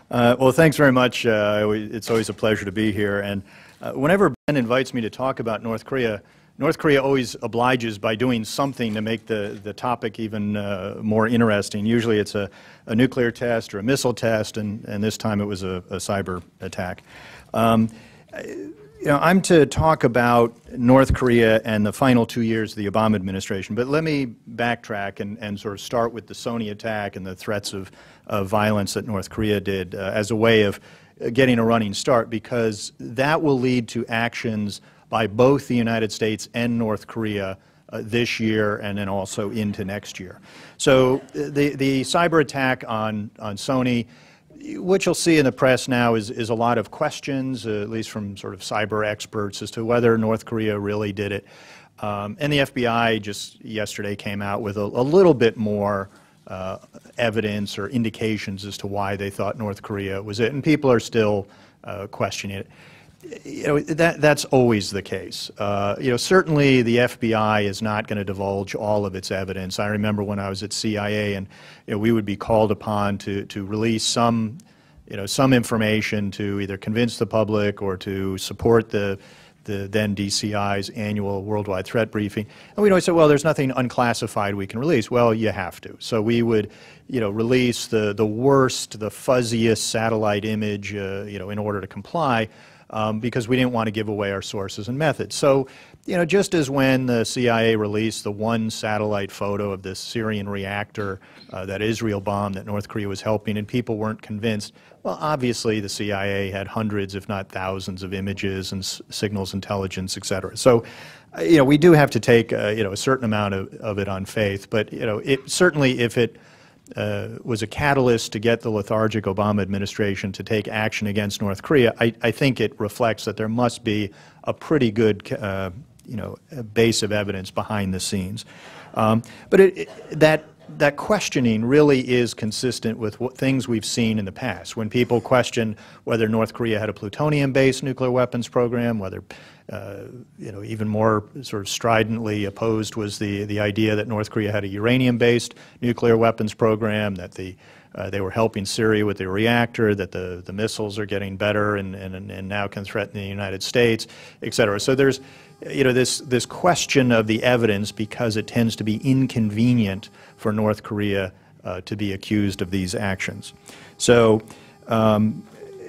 Well, thanks very much. It's always a pleasure to be here. And whenever Ben invites me to talk about North Korea always obliges by doing something to make the topic even more interesting. Usually it's a nuclear test or a missile test, and this time it was a cyber attack. I'm to talk about North Korea and the final 2 years of the Obama administration, but let me backtrack and sort of start with the Sony attack and the threats of violence that North Korea did as a way of getting a running start, because that will lead to actions by both the United States and North Korea this year and then also into next year. So the cyber attack on Sony, what you'll see in the press now is a lot of questions, at least from sort of cyber experts, as to whether North Korea really did it. And the FBI just yesterday came out with a little bit more evidence or indications as to why they thought North Korea was it, and people are still questioning it. That's always the case. Certainly the FBI is not going to divulge all of its evidence. I remember when I was at CIA, and we would be called upon to release some information to either convince the public or to support the then DCI's annual worldwide threat briefing. And we'd always say, well, there's nothing unclassified we can release. Well, you have to. So we would, release the worst, the fuzziest satellite image, in order to comply. Because we didn't want to give away our sources and methods. So, just as when the CIA released the one satellite photo of this Syrian reactor that Israel bombed that North Korea was helping and people weren't convinced, well, obviously the CIA had hundreds, if not thousands, of images and signals intelligence, et cetera. So, we do have to take, a certain amount of it on faith. But, it certainly, if it was a catalyst to get the lethargic Obama administration to take action against North Korea, I think it reflects that there must be a pretty good, base of evidence behind the scenes. But that questioning really is consistent with things we've seen in the past. When people question whether North Korea had a plutonium-based nuclear weapons program, whether even more sort of stridently opposed was the idea that North Korea had a uranium-based nuclear weapons program, that they were helping Syria with the reactor, that the missiles are getting better and now can threaten the United States, et cetera. So there's this question of the evidence, because it tends to be inconvenient for North Korea to be accused of these actions. So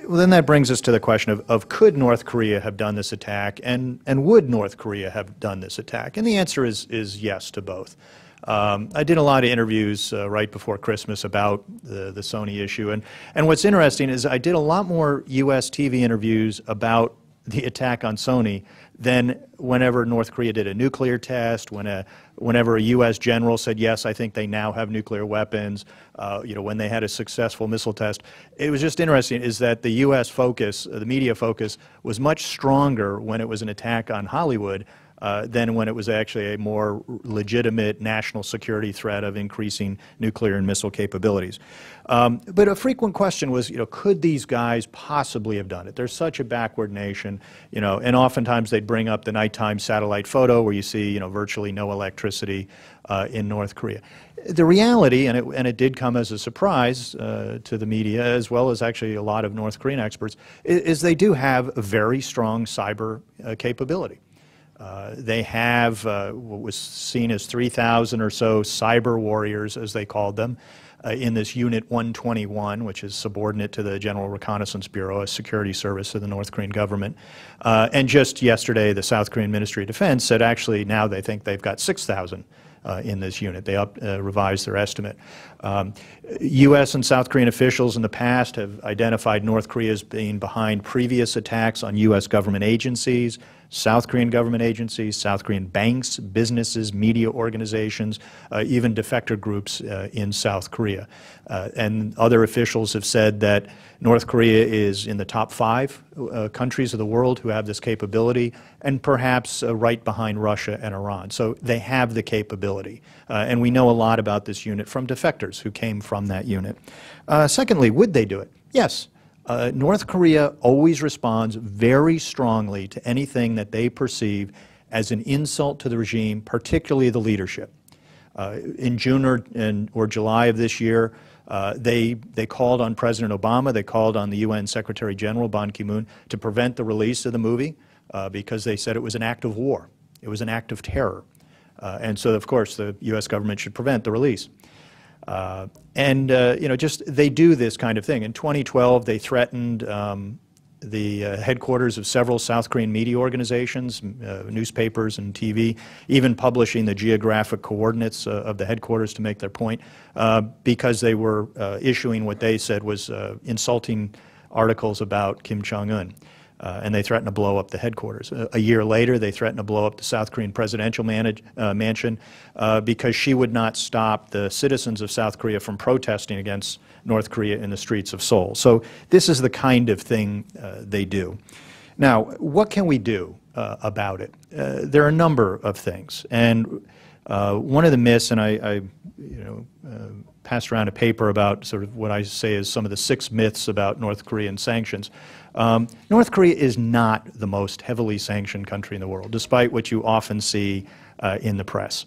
well, then that brings us to the question of could North Korea have done this attack, and would North Korea have done this attack? And the answer is yes to both. I did a lot of interviews right before Christmas about the Sony issue, and what's interesting is I did a lot more U.S. TV interviews about the attack on Sony than whenever North Korea did a nuclear test, whenever a U.S. general said, yes, I think they now have nuclear weapons, when they had a successful missile test. It was just interesting is that the U.S. focus, the media focus, was much stronger when it was an attack on Hollywood than when it was actually a more legitimate national security threat of increasing nuclear and missile capabilities. But a frequent question was, could these guys possibly have done it? They're such a backward nation, and oftentimes they'd bring up the nighttime satellite photo where you see, virtually no electricity in North Korea. The reality, and it did come as a surprise to the media, as well as actually a lot of North Korean experts, is they do have a very strong cyber capability. They have what was seen as 3,000 or so cyber warriors, as they called them, in this Unit 121, which is subordinate to the General Reconnaissance Bureau, a security service of the North Korean government. And just yesterday, the South Korean Ministry of Defense said actually now they think they've got 6,000 in this unit. They revised their estimate. U.S. and South Korean officials in the past have identified North Korea as being behind previous attacks on U.S. government agencies, South Korean government agencies, South Korean banks, businesses, media organizations, even defector groups in South Korea. And other officials have said that North Korea is in the top 5 countries of the world who have this capability, and perhaps right behind Russia and Iran. So they have the capability. And we know a lot about this unit from defectors who came from that unit. Secondly, would they do it? Yes. North Korea always responds very strongly to anything that they perceive as an insult to the regime, particularly the leadership. In June or July of this year, They called on President Obama, they called on the UN Secretary General Ban Ki-moon to prevent the release of the movie because they said it was an act of war. It was an act of terror. And so, of course, the U.S. government should prevent the release. Just they do this kind of thing. In 2012, they threatened the headquarters of several South Korean media organizations, newspapers and TV, even publishing the geographic coordinates of the headquarters to make their point, because they were issuing what they said was insulting articles about Kim Jong-un. And they threatened to blow up the headquarters. A year later, they threatened to blow up the South Korean presidential mansion because she would not stop the citizens of South Korea from protesting against North Korea in the streets of Seoul. So this is the kind of thing they do. Now, what can we do about it? There are a number of things. And one of the myths, and I passed around a paper about sort of what I say is some of the 6 myths about North Korean sanctions. North Korea is not the most heavily sanctioned country in the world, despite what you often see in the press.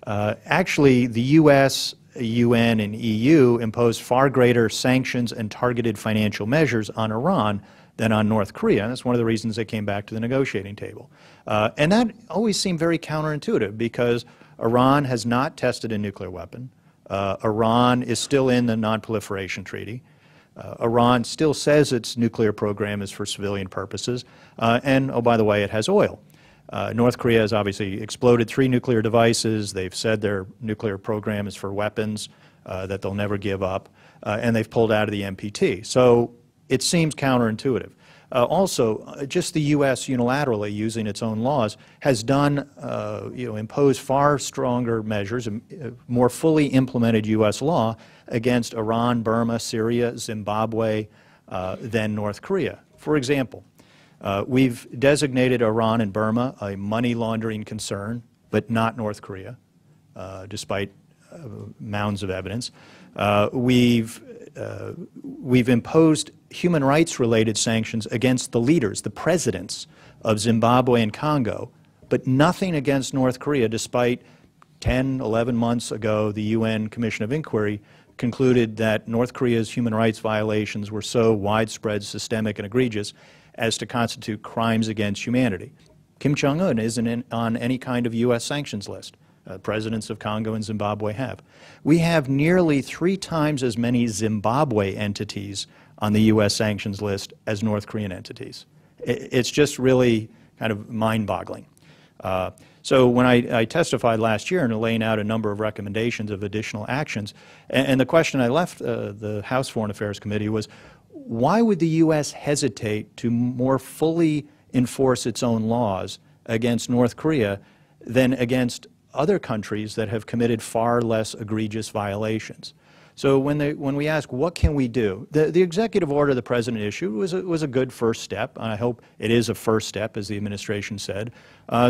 Actually, the U.S., UN, and EU imposed far greater sanctions and targeted financial measures on Iran than on North Korea, and that's one of the reasons they came back to the negotiating table. And that always seemed very counterintuitive because Iran has not tested a nuclear weapon. Iran is still in the Non-Proliferation Treaty. Iran still says its nuclear program is for civilian purposes, and, oh, by the way, it has oil. North Korea has obviously exploded 3 nuclear devices. They've said their nuclear program is for weapons that they'll never give up, and they've pulled out of the NPT. So it seems counterintuitive. Also, just the U.S. unilaterally, using its own laws, has done, imposed far stronger measures, more fully implemented U.S. law against Iran, Burma, Syria, Zimbabwe than North Korea. For example, we've designated Iran and Burma a money laundering concern, but not North Korea, despite mounds of evidence. We've imposed human rights-related sanctions against the leaders, the presidents of Zimbabwe and Congo, but nothing against North Korea, despite 10, 11 months ago, the UN Commission of Inquiry concluded that North Korea's human rights violations were so widespread, systemic, and egregious as to constitute crimes against humanity. Kim Jong-un isn't on any kind of U.S. sanctions list. Presidents of Congo and Zimbabwe have. We have nearly 3 times as many Zimbabwe entities on the U.S. sanctions list as North Korean entities. It's just really kind of mind-boggling. So when I testified last year and laying out a number of recommendations of additional actions, and the question I left the House Foreign Affairs Committee was, why would the U.S. hesitate to more fully enforce its own laws against North Korea than against other countries that have committed far less egregious violations? So when we ask, what can we do, the executive order the President issued was a good first step. I hope it is a first step, as the administration said.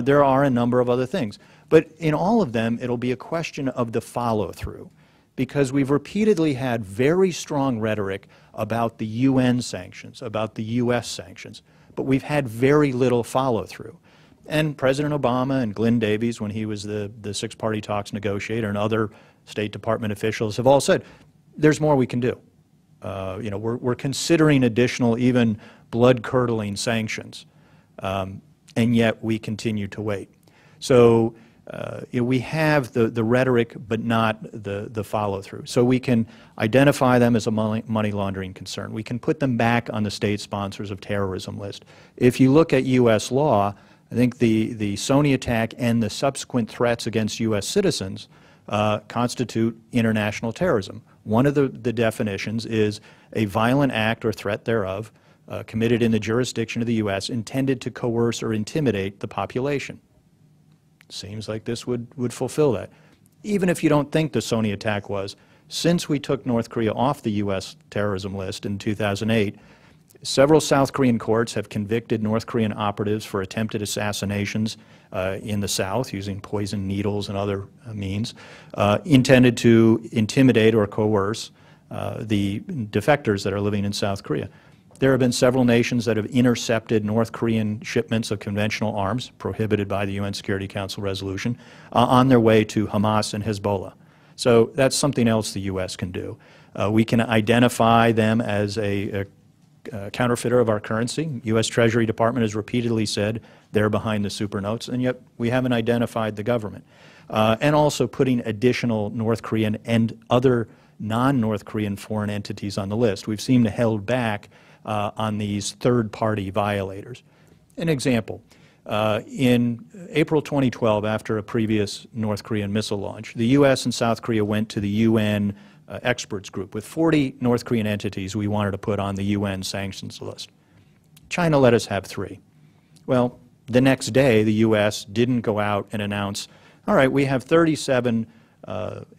There are a number of other things. But in all of them, it'll be a question of the follow-through, because we've repeatedly had very strong rhetoric about the UN sanctions, about the U.S. sanctions, but we've had very little follow-through. And President Obama and Glenn Davies, when he was the six-party talks negotiator, and other State Department officials have all said, there's more we can do. We're considering additional, even blood-curdling sanctions, and yet we continue to wait. So we have the rhetoric, but not the follow-through. So we can identify them as a money laundering concern. We can put them back on the state sponsors of terrorism list. If you look at U.S. law, I think the Sony attack and the subsequent threats against U.S. citizens constitute international terrorism. One of the definitions is a violent act or threat thereof committed in the jurisdiction of the U.S. intended to coerce or intimidate the population. Seems like this would fulfill that. Even if you don't think the Sony attack was, since we took North Korea off the U.S. terrorism list in 2008, several South Korean courts have convicted North Korean operatives for attempted assassinations in the South using poison needles and other means intended to intimidate or coerce the defectors that are living in South Korea. There have been several nations that have intercepted North Korean shipments of conventional arms, prohibited by the UN Security Council resolution, on their way to Hamas and Hezbollah. So that's something else the U.S. can do. We can identify them as a counterfeiter of our currency. U.S. Treasury Department has repeatedly said they're behind the super notes, and yet we haven't identified the government. And also putting additional North Korean and other non-North Korean foreign entities on the list. We've seemed to held back on these third-party violators. An example, in April 2012, after a previous North Korean missile launch, the U.S. and South Korea went to the UN experts group with 40 North Korean entities we wanted to put on the UN sanctions list. China let us have 3. Well, the next day, the U.S. didn't go out and announce, all right, we have 37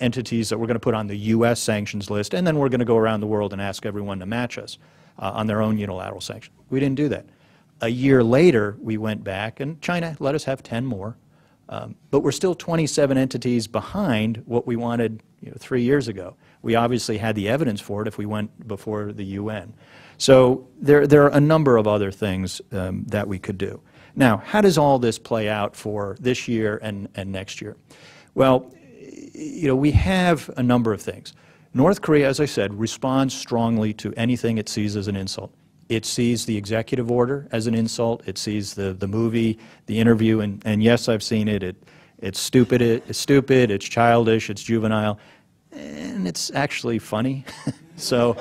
entities that we're going to put on the U.S. sanctions list, and then we're going to go around the world and ask everyone to match us on their own unilateral sanctions. We didn't do that. A year later, we went back, and China let us have 10 more. But we're still 27 entities behind what we wanted 3 years ago. We obviously had the evidence for it if we went before the UN. So there are a number of other things that we could do. Now, how does all this play out for this year and next year? Well, we have a number of things. North Korea, as I said, responds strongly to anything it sees as an insult. It sees the executive order as an insult. It sees the movie, the interview, and yes, I've seen it. It's stupid, it's childish, it's juvenile, and it's actually funny. So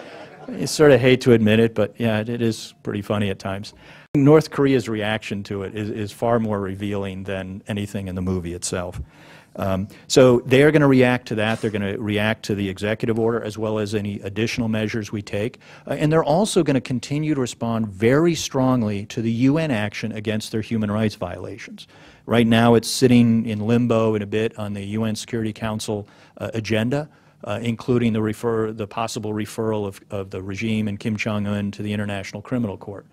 I sort of hate to admit it, but yeah, it is pretty funny at times. North Korea's reaction to it is far more revealing than anything in the movie itself. So they're going to react to that. They're going to react to the executive order as well as any additional measures we take. And they're also going to continue to respond very strongly to the UN action against their human rights violations. Right now it's sitting in limbo in a bit on the UN Security Council agenda, including the possible referral of the regime and Kim Jong-un to the International Criminal Court.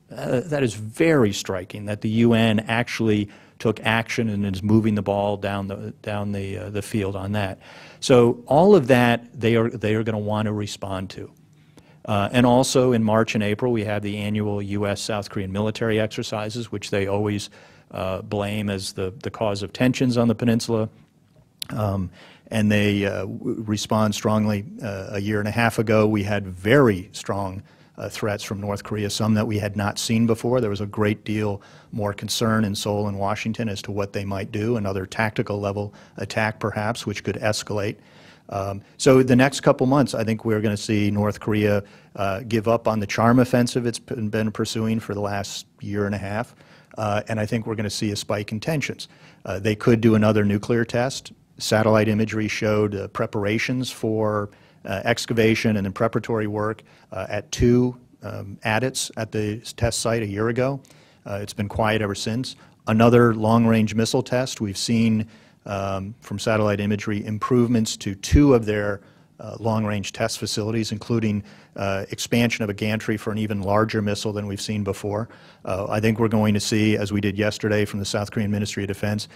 That is very striking that the UN actually took action and is moving the ball down the field on that. So all of that they are going to want to respond to. And also in March and April we have the annual U.S.-South Korean military exercises, which they always blame as the cause of tensions on the peninsula. And they respond strongly. A year and a half ago we had very strong threats from North Korea, some that we had not seen before. There was a great deal more concern in Seoul and Washington as to what they might do, another tactical level attack perhaps, which could escalate. So the next couple months, I think we're going to see North Korea give up on the charm offensive it's been pursuing for the last year and a half, and I think we're going to see a spike in tensions. They could do another nuclear test. Satellite imagery showed preparations for excavation and then preparatory work at 2 adits at the test site a year ago. It's been quiet ever since. Another long-range missile test. We've seen from satellite imagery improvements to 2 of their long-range test facilities, including expansion of a gantry for an even larger missile than we've seen before. I think we're going to see, as we did yesterday from the South Korean Ministry of Defense,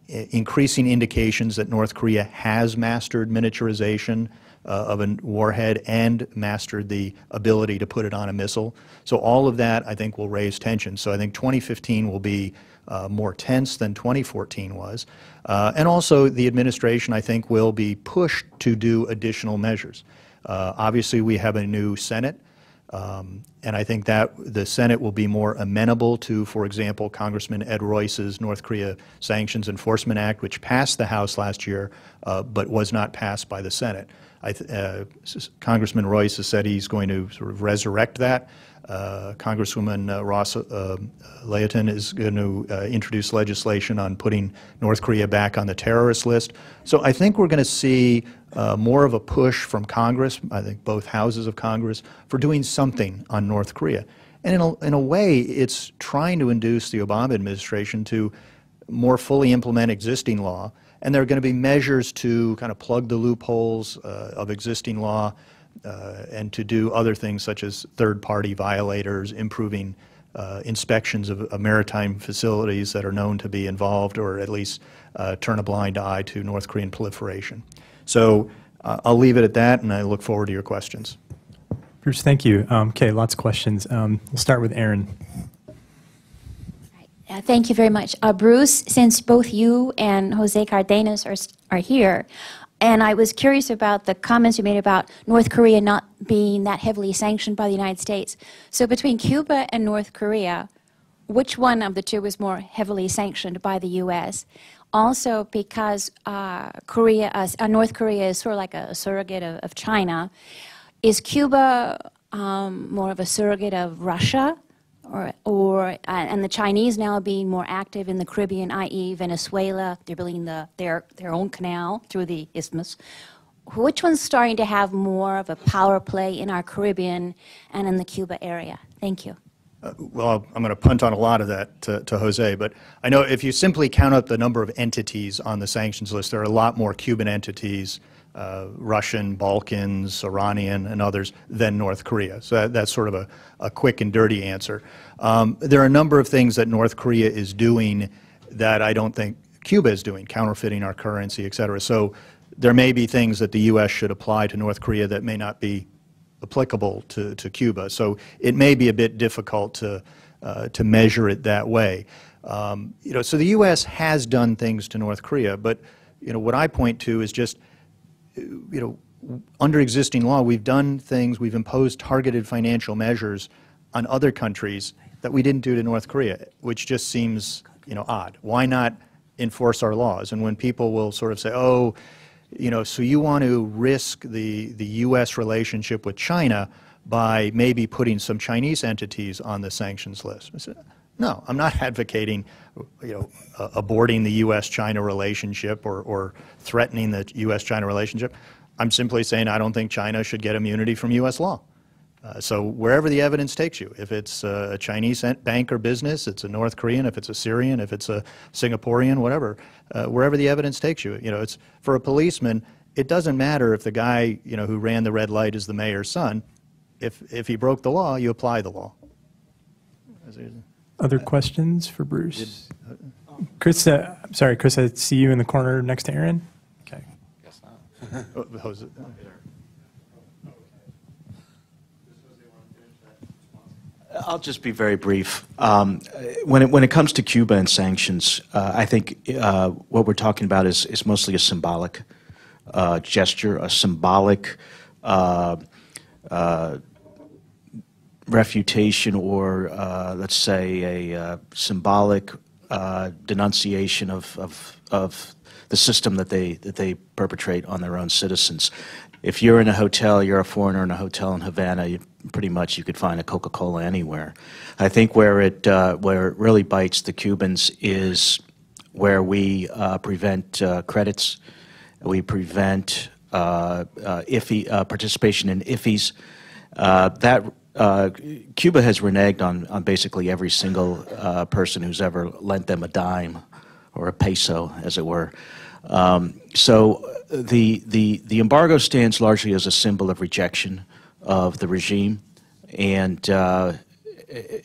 increasing indications that North Korea has mastered miniaturization of a warhead and mastered the ability to put it on a missile. So all of that, I think, will raise tension. So I think 2015 will be more tense than 2014 was. And also the administration, I think, will be pushed to do additional measures. Obviously, we have a new Senate, and I think that the Senate will be more amenable to, for example, Congressman Ed Royce's North Korea Sanctions Enforcement Act, which passed the House last year, but was not passed by the Senate. Congressman Royce has said he's going to sort of resurrect that. Congresswoman Ross Layton is going to introduce legislation on putting North Korea back on the terrorist list. So I think we're going to see more of a push from Congress, I think both houses of Congress, for doing something on North Korea. And in a way, it's trying to induce the Obama administration to more fully implement existing law. And there are going to be measures to kind of plug the loopholes of existing law and to do other things such as third-party violators, improving inspections of maritime facilities that are known to be involved or at least turn a blind eye to North Korean proliferation. So I'll leave it at that, and I look forward to your questions. Bruce, thank you. Okay, lots of questions. We'll start with Aaron. Thank you very much. Bruce, since both you and Jose Cardenas are here, And I was curious about the comments you made about North Korea not being that heavily sanctioned by the United States. So between Cuba and North Korea, which one of the two was more heavily sanctioned by the U.S.? Also, because North Korea is sort of like a surrogate of China, is Cuba more of a surrogate of Russia? And the Chinese now being more active in the Caribbean, i.e. Venezuela, they're building their own canal through the isthmus. Which one's starting to have more of a power play in our Caribbean and in the Cuba area? Thank you. Well, I'm going to punt on a lot of that to Jose, but I know if you simply count up the number of entities on the sanctions list, there are a lot more Cuban entities, Russian, Balkans, Iranian, and others than North Korea. So that's sort of a quick and dirty answer. There are a number of things that North Korea is doing that I don't think Cuba is doing, counterfeiting our currency, et cetera. So there may be things that the U.S. should apply to North Korea that may not be applicable to Cuba. So it may be a bit difficult to measure it that way. So the U.S. has done things to North Korea, but what I point to is just under existing law, we've done things, we've imposed targeted financial measures on other countries that we didn't do to North Korea, which just seems, odd. Why not enforce our laws? And when people will sort of say, oh, so you want to risk the U.S. relationship with China by maybe putting some Chinese entities on the sanctions list. I said, no, I'm not advocating, aborting the U.S.-China relationship or threatening the U.S.-China relationship. I'm simply saying I don't think China should get immunity from U.S. law. So wherever the evidence takes you, if it's a Chinese bank or business, it's a North Korean, if it's a Syrian, if it's a Singaporean, whatever, wherever the evidence takes you. It's for a policeman, it doesn't matter if the guy, who ran the red light is the mayor's son. If he broke the law, you apply the law. Other questions for Bruce? Chris, I'm sorry, Chris, I see you in the corner next to Aaron. Okay. Guess not. Jose. I'll just be very brief. When it comes to Cuba and sanctions, I think what we're talking about is mostly a symbolic gesture, a symbolic refutation, or let's say a symbolic denunciation of the system that they perpetrate on their own citizens. If you're in a hotel, you're a foreigner in a hotel in Havana, pretty much you could find a Coca-Cola anywhere. I think where it really bites the Cubans is where we prevent credits, we prevent participation in IFIs. Cuba has reneged on basically every single person who's ever lent them a dime or a peso, as it were. So the embargo stands largely as a symbol of rejection of the regime, and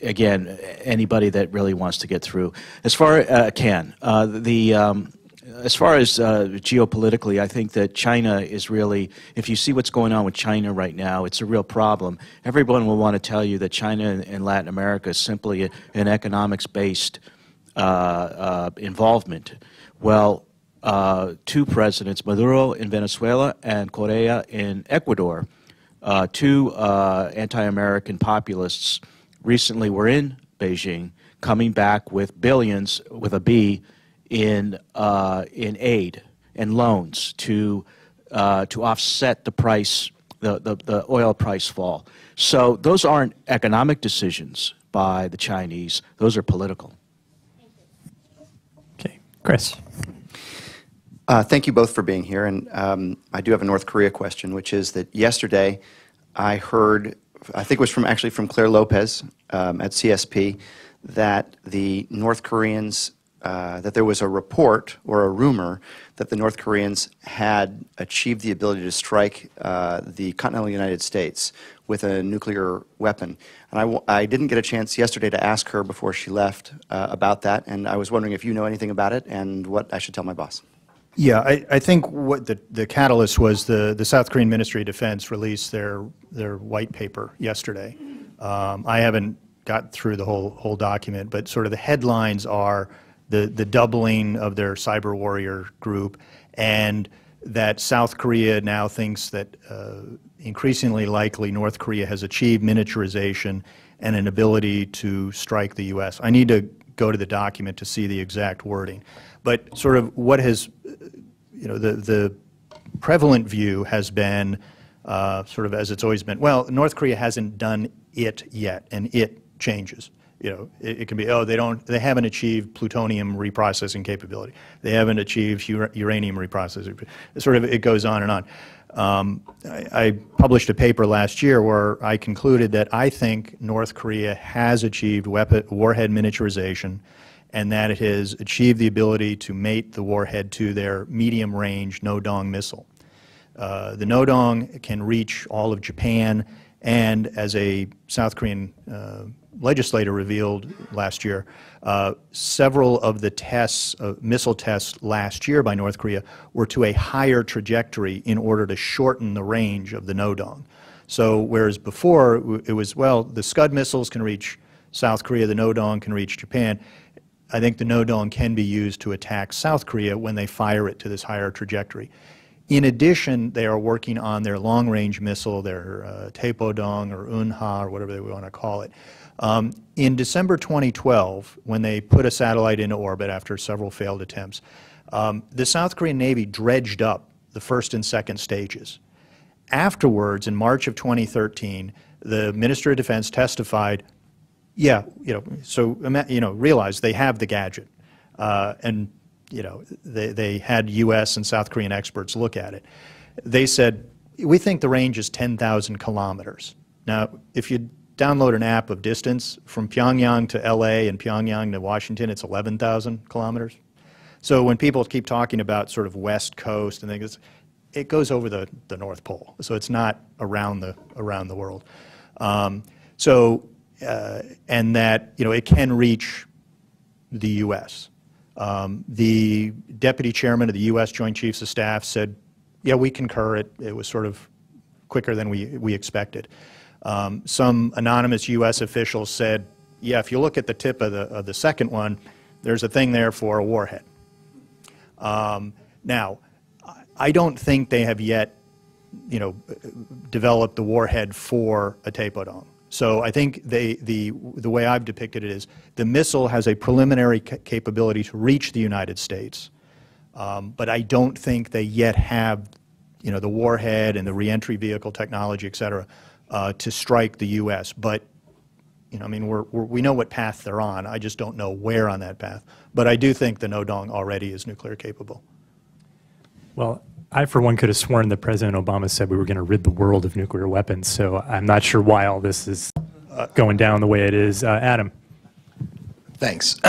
again, anybody that really wants to get through, as far as geopolitically, I think that China is really, if you see what's going on with China right now, it's a real problem. Everyone will want to tell you that China and Latin America is simply an economics-based involvement. Well, two presidents, Maduro in Venezuela and Correa in Ecuador, two anti-American populists, recently were in Beijing, coming back with billions, with a B, in aid and loans to offset the price, the oil price fall. So those aren't economic decisions by the Chinese; those are political. Okay, Chris. Thank you both for being here, and I do have a North Korea question, which is that yesterday I heard, I think it was actually from Claire Lopez at CSP, that the North Koreans, that there was a report or a rumor that the North Koreans had achieved the ability to strike the continental United States with a nuclear weapon. And I didn't get a chance yesterday to ask her before she left about that, and I was wondering if you know anything about it and what I should tell my boss. Yeah, I think what the catalyst was the South Korean Ministry of Defense released their white paper yesterday. I haven't got through the whole document, but sort of the headlines are the doubling of their cyber warrior group and that South Korea now thinks that increasingly likely North Korea has achieved miniaturization and an ability to strike the U.S. I need to go to the document to see the exact wording. But sort of what has, the prevalent view has been sort of as it's always been, well, North Korea hasn't done it yet, and it changes. It can be, oh, they haven't achieved plutonium reprocessing capability. They haven't achieved uranium reprocessing. It goes on and on. I published a paper last year where I concluded that I think North Korea has achieved warhead miniaturization, and that it has achieved the ability to mate the warhead to their medium-range no-dong missile. The no-dong can reach all of Japan, and as a South Korean legislator revealed last year, several of the tests, missile tests last year by North Korea were to a higher trajectory in order to shorten the range of the no-dong. So whereas before it was, well, the Scud missiles can reach South Korea, the no-dong can reach Japan, I think the no-dong can be used to attack South Korea when they fire it to this higher trajectory. In addition, they are working on their long-range missile, their Taepodong or Unha or whatever they want to call it. In December 2012, when they put a satellite into orbit after several failed attempts, the South Korean Navy dredged up the first and second stages. Afterwards, in March of 2013, the Minister of Defense testified, yeah, realize they have the gadget, and they had U.S. and South Korean experts look at it. They said, we think the range is 10,000 kilometers. Now, if you download an app of distance from Pyongyang to L.A. and Pyongyang to Washington, it's 11,000 kilometers. So when people keep talking about sort of West Coast and things, it goes over the North Pole. So it's not around the world. And that it can reach the U.S. The deputy chairman of the U.S. Joint Chiefs of Staff said, yeah, we concur. It was sort of quicker than we expected. Some anonymous U.S. officials said, yeah, if you look at the tip of the second one, there's a thing there for a warhead. Now, I don't think they have yet, developed the warhead for a Taepodong. So I think the way I've depicted it is the missile has a preliminary capability to reach the United States, but I don't think they yet have, the warhead and the reentry vehicle technology, et cetera, to strike the U.S. But, I mean, we know what path they're on. I just don't know where on that path. But I do think the no-dong already is nuclear capable. Well, I, for one, could have sworn that President Obama said we were going to rid the world of nuclear weapons, so I'm not sure why all this is going down the way it is. Adam. Thanks.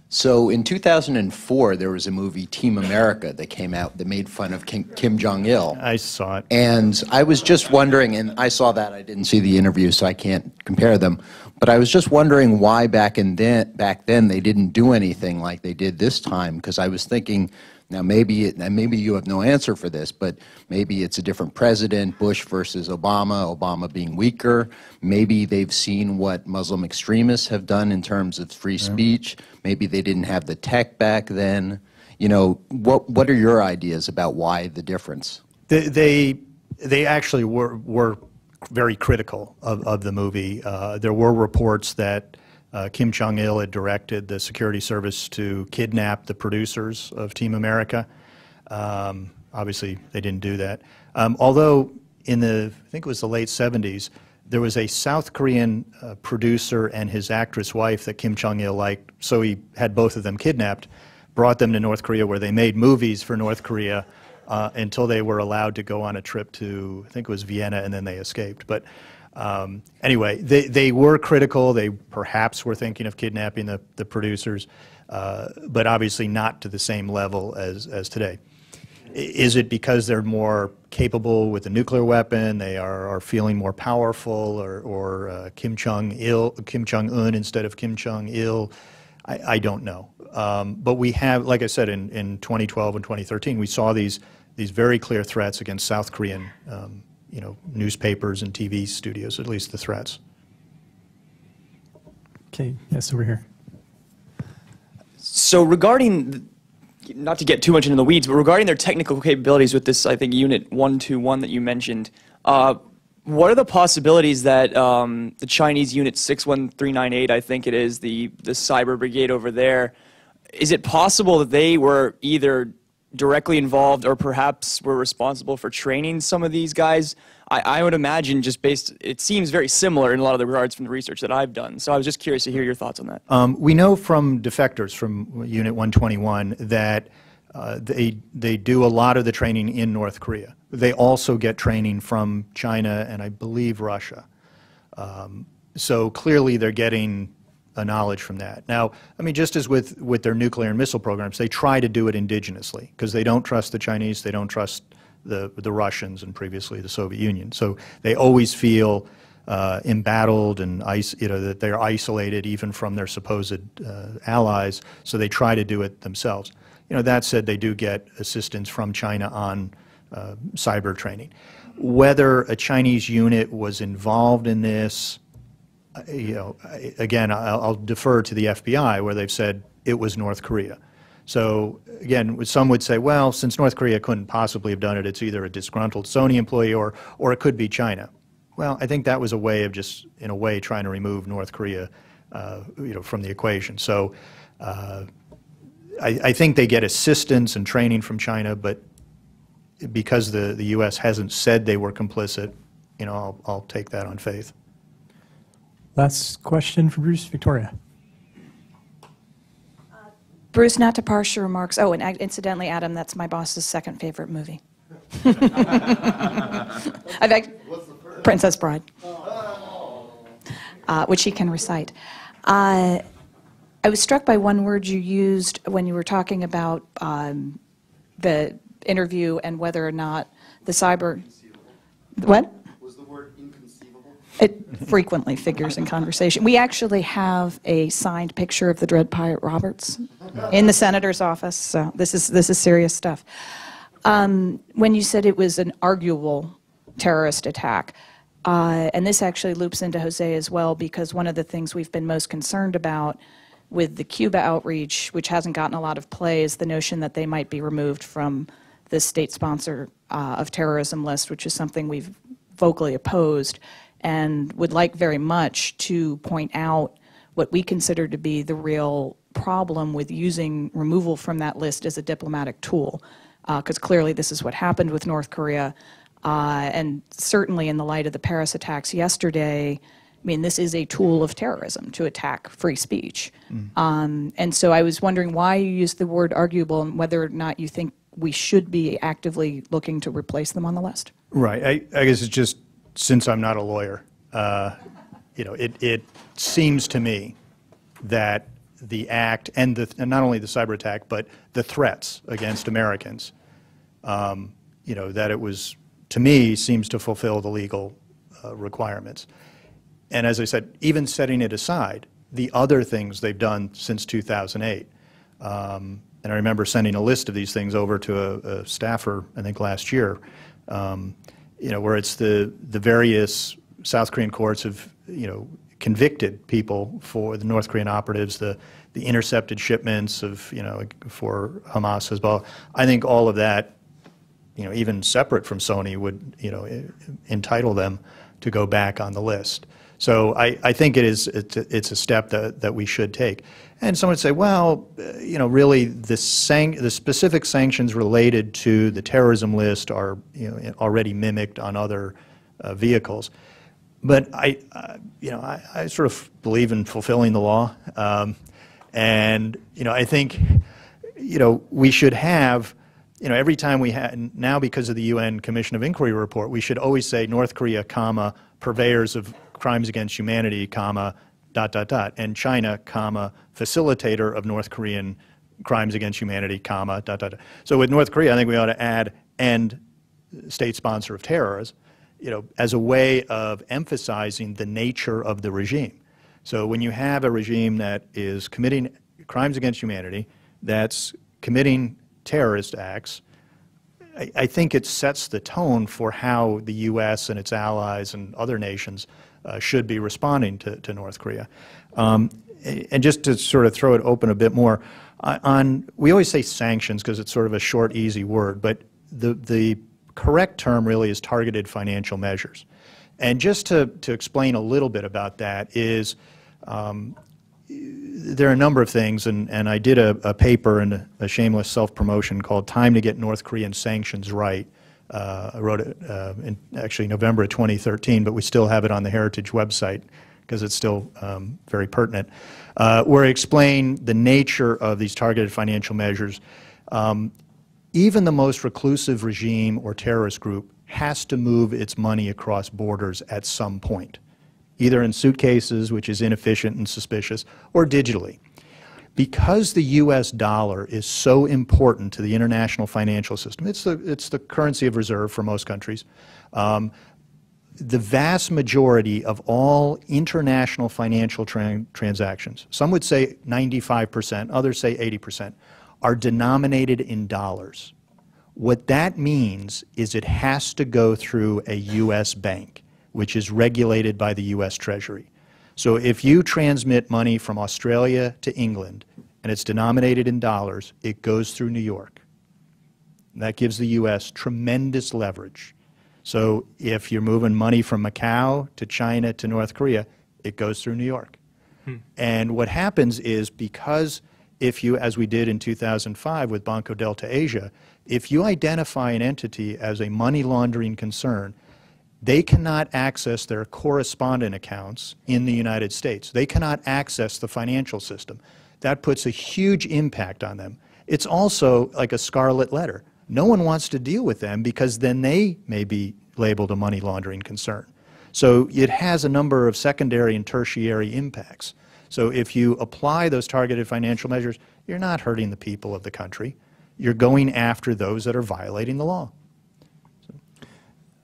So in 2004, there was a movie, Team America, that came out that made fun of Kim Jong-il. I saw it. And I was just wondering, and I saw that, I didn't see the interview, so I can't compare them, but I was just wondering why back then they didn't do anything like they did this time, because I was thinking, now maybe you have no answer for this, but maybe it's a different president, Bush versus Obama, Obama being weaker. Maybe they've seen what Muslim extremists have done in terms of free speech. Maybe they didn't have the tech back then. What are your ideas about why the difference? They actually were very critical of the movie. There were reports that Kim Jong-il had directed the security service to kidnap the producers of Team America. Obviously, they didn't do that. Although in I think it was the late 70s, there was a South Korean producer and his actress wife that Kim Jong-il liked, so he had both of them kidnapped, brought them to North Korea where they made movies for North Korea until they were allowed to go on a trip to, I think it was Vienna, and then they escaped. But anyway, they were critical. They perhaps were thinking of kidnapping the producers, but obviously not to the same level as today. Is it because they're more capable with a nuclear weapon? They are feeling more powerful, or Kim Jong-un instead of Kim Jong-il? I don't know. But we have, like I said, in 2012 and 2013, we saw these very clear threats against South Korean newspapers and TV studios, at least the threats. Okay, yes, over here. So regarding not to get too much into the weeds, but regarding their technical capabilities with this, I think, Unit 121 that you mentioned, what are the possibilities that the Chinese Unit 61398, I think it is, the cyber brigade over there, is it possible that they were either directly involved or perhaps were responsible for training some of these guys? I would imagine, just based, it seems very similar in a lot of the regards from the research that I've done. So I was just curious to hear your thoughts on that. We know from defectors from Unit 121 that they do a lot of the training in North Korea. They also get training from China and I believe Russia. So clearly they're getting a knowledge from that. Now, I mean, just as with their nuclear and missile programs, they try to do it indigenously because they don't trust the Chinese, they don't trust the Russians and previously the Soviet Union. So they always feel embattled and that they're isolated even from their supposed allies, so they try to do it themselves. That said, they do get assistance from China on cyber training. Whether a Chinese unit was involved in this, again, I'll defer to the FBI where they've said it was North Korea. So again, some would say, well, since North Korea couldn't possibly have done it, it's either a disgruntled Sony employee or it could be China. Well, I think that was a way of just, in a way, trying to remove North Korea, from the equation. So I think they get assistance and training from China, but because the U.S. hasn't said they were complicit, I'll take that on faith. Last question for Bruce. Victoria. Bruce, not to parse your remarks. Oh, and incidentally, Adam, that's my boss's second favorite movie. Princess Bride, which he can recite. I was struck by one word you used when you were talking about the interview and whether or not the cyber... What? Was the word inconceivable? It frequently figures in conversation. We actually have a signed picture of the Dread Pirate Roberts in the senator's office, so this is serious stuff. When you said it was an arguable terrorist attack, and this actually loops into Jose as well, because one of the things we've been most concerned about with the Cuba outreach, which hasn't gotten a lot of play, is the notion that they might be removed from the state sponsor of terrorism list, which is something we've vocally opposed and would like very much to point out what we consider to be the real problem with using removal from that list as a diplomatic tool, because clearly this is what happened with North Korea, and certainly in the light of the Paris attacks yesterday, I mean, this is a tool of terrorism to attack free speech. And so I was wondering why you used the word arguable and whether or not you think we should be actively looking to replace them on the list. Right. I guess it's just, since I'm not a lawyer, it seems to me that the act and not only the cyber attack, but the threats against Americans, that it was, to me, seems to fulfill the legal requirements. And as I said, even setting it aside, the other things they've done since 2008, and I remember sending a list of these things over to a staffer, I think last year, where it's the various South Korean courts have, convicted people for the North Korean operatives, the intercepted shipments of, for Hamas, Hezbollah. I think all of that, even separate from Sony, would, entitle them to go back on the list. So I think it's a step that we should take. And someone would say, well, really the specific sanctions related to the terrorism list are already mimicked on other vehicles. But I sort of believe in fulfilling the law, and I think we should have every time we have now, because of the UN Commission of Inquiry report, we should always say North Korea, comma, purveyors of crimes against humanity, comma, ... and China, comma, facilitator of North Korean crimes against humanity, comma, ... So with North Korea, I think we ought to add and state sponsor of terrorism, as a way of emphasizing the nature of the regime. So when you have a regime that is committing crimes against humanity, that's committing terrorist acts, I think it sets the tone for how the U.S. and its allies and other nations should be responding to North Korea. And just to sort of throw it open a bit more, We always say sanctions because it's sort of a short, easy word, but the correct term really is targeted financial measures. And just to explain a little bit about that is there are a number of things, and I did a paper in a shameless self-promotion called Time to Get North Korean Sanctions Right. I wrote it in actually November of 2013, but we still have it on the Heritage website because it's still very pertinent, where I explain the nature of these targeted financial measures. Even the most reclusive regime or terrorist group has to move its money across borders at some point, either in suitcases, which is inefficient and suspicious, or digitally. Because the U.S. dollar is so important to the international financial system, it's the currency of reserve for most countries, the vast majority of all international financial transactions, some would say 95%, others say 80%, are denominated in dollars. What that means is it has to go through a U.S. bank, which is regulated by the U.S. Treasury. So if you transmit money from Australia to England and it's denominated in dollars, it goes through New York. And that gives the U.S. tremendous leverage. So if you're moving money from Macau to China to North Korea, it goes through New York. And what happens is, because if you, as we did in 2005 with Banco Delta Asia, if you identify an entity as a money laundering concern, they cannot access their correspondent accounts in the United States. They cannot access the financial system. That puts a huge impact on them. It's also like a scarlet letter. No one wants to deal with them because then they may be labeled a money laundering concern. So it has a number of secondary and tertiary impacts. So if you apply those targeted financial measures, you're not hurting the people of the country. You're going after those that are violating the law. I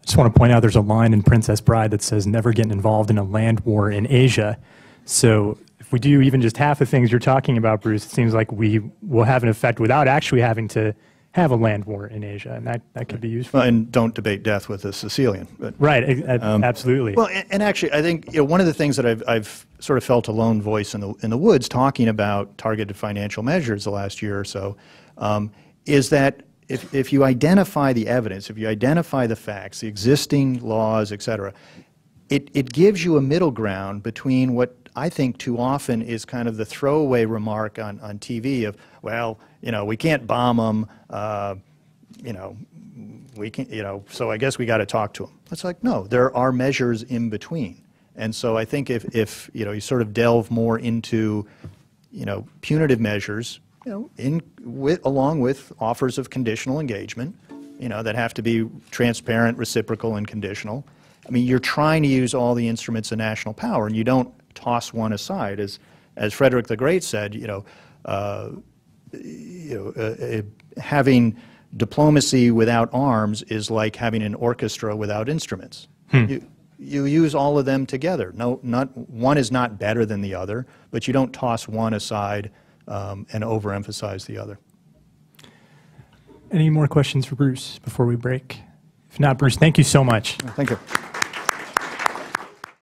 just want to point out there's a line in Princess Bride that says never get involved in a land war in Asia. So if we do even just half the things you're talking about, Bruce, it seems like we will have an effect without actually having to have a land war in Asia, and that could be useful. Well, and don't debate death with a Sicilian. But, right, absolutely. Well, and actually, I think one of the things that I've sort of felt a lone voice in the woods talking about targeted financial measures the last year or so is that if you identify the evidence, if you identify the facts, the existing laws, et cetera, it gives you a middle ground between what I think too often is kind of the throwaway remark on TV of, well, we can't bomb them, we can, so I guess we got to talk to them. It's like, no, there are measures in between. And so I think if you sort of delve more into, punitive measures, along with offers of conditional engagement, that have to be transparent, reciprocal, and conditional. I mean, you're trying to use all the instruments of national power, and you don't toss one aside. As Frederick the Great said, having diplomacy without arms is like having an orchestra without instruments. You use all of them together. One is not better than the other, but you don't toss one aside and overemphasize the other. Any more questions for Bruce before we break? If not, Bruce, thank you so much. Thank you.